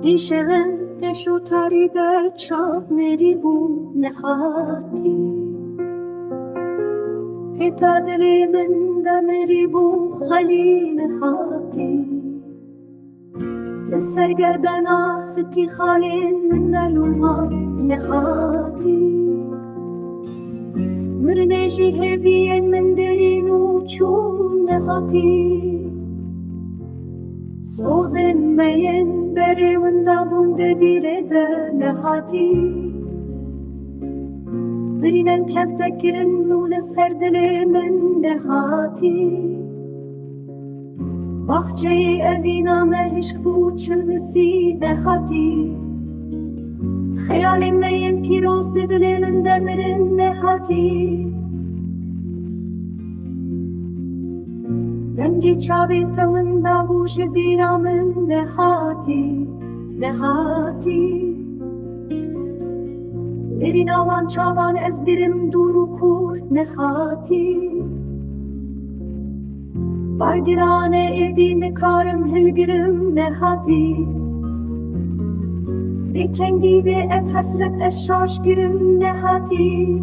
دیشلن کشو تاری در چاپ مری بو نهاتی هتا دلی من دا مری بو خلی نهاتی لسرگردن آسکی خالین من دلوما نهاتی مرنجی هبین من درینو چون نهاتی سوزن مین بری وندا بونده بیره ده نهاتی برینن کفته کرن نون سر دل من نهاتی باخچه اوینا مهشق بود چلمسی نهاتی خیال مین پیروز دل من در مرن نهاتی رنگی چاوی تون دا بوش بیرا من نهاتی نهاتی برین آوان چاوان از برم دور و کور نهاتی بردرانه ایدی نکارم هلگرم نهاتی بکنگی به اب حسرت اشاش گرم نهاتی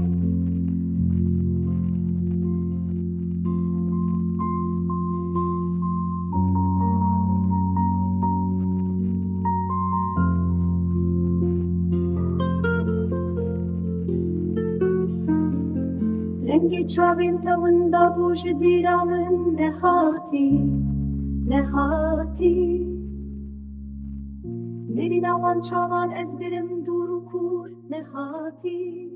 رنگی چاوین تون دا بوش بیرا من نهاتی نهاتی برین آوان چاوان از برم دور و کور نهاتی